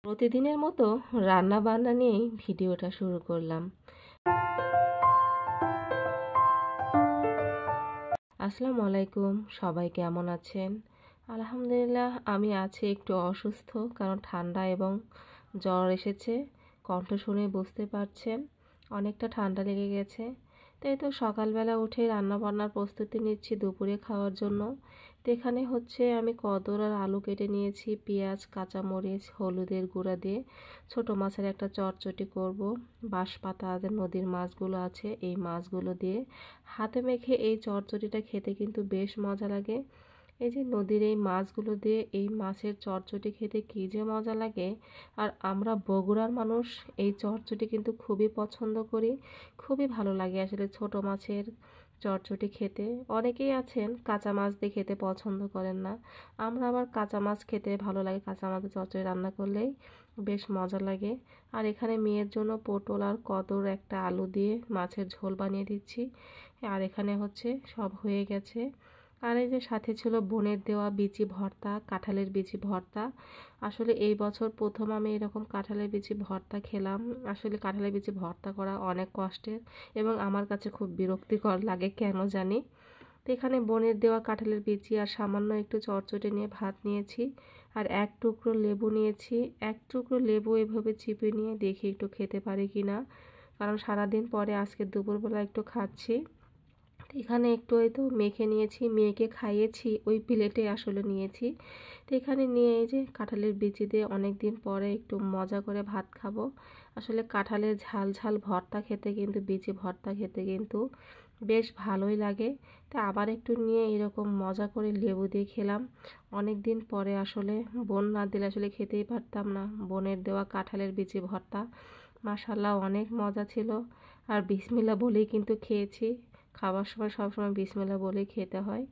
প্রতিদিনের মতো রান্না বান্না নিয়েই ভিডিওটা শুরু করলাম। আসসালামু আলাইকুম, সবাই কেমন আছেন? আলহামদুলিল্লাহ, আমি আছি একটু অসুস্থ, কারণ ঠান্ডা এবং জ্বর এসেছে। কণ্ঠ শুনে বুঝতে পারছেন অনেকটা ঠান্ডা লেগে গেছে। তাই তো সকালবেলা উঠে রান্না বান্নার প্রস্তুতি নিচ্ছি দুপুরে খাওয়ার জন্য। তো এখানে হচ্ছে আমি কদর আর আলু কেটে নিয়েছি, পেঁয়াজ, কাঁচামরিচ, হলুদের গুঁড়া দিয়ে ছোট মাছের একটা চটচটি করব। বাঁশপাতা, নদীর মাছগুলো আছে, এই মাছগুলো দিয়ে হাতে মেখে এই চটচটিটা খেতে কিন্তু বেশ মজা লাগে। এই যে নদীর এই মাছগুলো দিয়ে এই মাছের চটচটি খেতে কী যে মজা লাগে। আর আমরা বগুড়ার মানুষ এই চটচটি কিন্তু খুবই পছন্দ করি, খুবই ভালো লাগে আসলে ছোট মাছের চটচটি খেতে। অনেকেই আছেন কাঁচা মাছ দিয়ে খেতে পছন্দ করেন না, আমরা আবার কাঁচা মাছ খেতে ভালো লাগে। কাঁচা মাছের চটচটি রান্না করলেই বেশ মজা লাগে। আর এখানে মেয়ের জন্য পটল আর কদর একটা আলু দিয়ে মাছের ঝোল বানিয়ে দিচ্ছি। আর এখানে হচ্ছে সব হয়ে গেছে। আর এই যে সাথে ছিল বোনের দেওয়া বিচি ভর্তা, কাঁঠালের বিচি ভর্তা। আসলে এই বছর প্রথম আমি এরকম কাঁঠালের বিচি ভর্তা খেলাম। আসলে কাঁঠালের বিচি ভর্তা করা অনেক কষ্টের এবং আমার কাছে খুব বিরক্তিকর লাগে কেন জানি। তো এখানে বোনের দেওয়া কাঁঠালের বিচি আর সামান্য একটু চটচটে নিয়ে ভাত নিয়েছি, আর এক টুকরো লেবু নিয়েছি। এক টুকরো লেবু এভাবে চিপে নিয়ে দেখি একটু খেতে পারি কি না, কারণ সারাদিন পরে আজকে দুপুরবেলা একটু খাচ্ছি। এখানে একটু এই তো মেখে নিয়েছি, মেয়েকে খাইয়েছি ওই প্লেটে আসলে নিয়েছি। তো এখানে নিয়ে এই যে কাঁঠালের বিচি দিয়ে অনেক দিন পরে একটু মজা করে ভাত খাবো। আসলে কাঁঠালের ঝাল ঝাল ভর্তা খেতে কিন্তু, বিচি ভর্তা খেতে কিন্তু বেশ ভালোই লাগে। তা আবার একটু নিয়ে এরকম মজা করে লেবু দিয়ে খেলাম। অনেক দিন পরে আসলে বোন না দিলে আসলে খেতেই পারতাম না বোনের দেওয়া কাঁঠালের বিচি ভর্তা। মাশাল্লাহ অনেক মজা ছিল। আর বিসমিল্লাহ বলেই কিন্তু খেয়েছি, খাবার সময় সবসময় বিসমিল্লাহ বলেই খেতে হয়।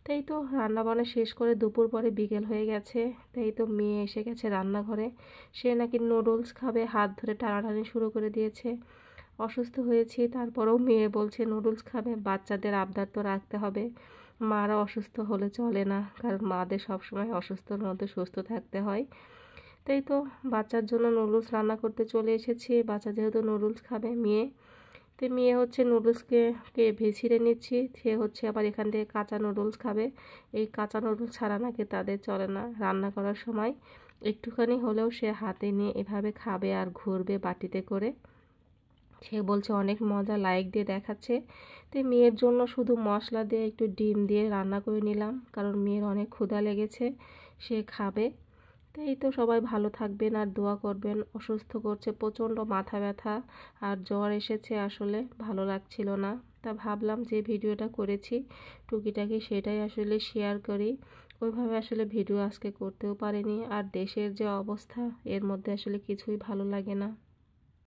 তাই তো রান্নাবান্না শেষ করে দুপুর পরে বিকেল হয়ে গেছে। তাই তো মেয়ে এসে গেছে রান্নাঘরে, সে নাকি নুডলস খাবে, হাত ধরে টানাটানি শুরু করে দিয়েছে। অসুস্থ হয়েছি তারপরেও মেয়ে বলছে নুডলস খাবে। বাচ্চাদের আবদার তো রাখতে হবে, মারা অসুস্থ হলে চলে না, কারণ মাদের সবসময় অসুস্থর মধ্যে সুস্থ থাকতে হয়। তাই তো বাচ্চার জন্য নুডলস রান্না করতে চলে এসেছি। বাচ্চা যেহেতু নুডলস খাবে মেয়ে, তো মেয়ে হচ্ছে নুডলসকে ছিঁড়ে নিচ্ছি, সে হচ্ছে আবার এখান থেকে কাঁচা নুডলস খাবে। এই কাঁচা নুডলস ছাড়া নাকি তাদের চলে না। রান্না করার সময় একটুখানি হলেও সে হাতে নিয়ে এভাবে খাবে আর ঘুরবে বাটিতে করে। সে বলছে অনেক মজা, লাইক দিয়ে দেখাচ্ছে। তো মেয়ের জন্য শুধু মশলা দিয়ে একটু ডিম দিয়ে রান্না করে নিলাম, কারণ মেয়ের অনেক ক্ষুধা লেগেছে, সে খাবে। তো এই তো সবাই ভালো থাকবেন আর দোয়া করবেন। অসুস্থ করছে প্রচণ্ড, মাথা ব্যথা আর জ্বর এসেছে, আসলে ভালো লাগছিল না। তা ভাবলাম যে ভিডিওটা করেছি টুকিটাকি সেটাই আসলে শেয়ার করি। ওইভাবে আসলে ভিডিও আজকে করতেও পারিনি। আর দেশের যে অবস্থা, এর মধ্যে আসলে কিছুই ভালো লাগে না।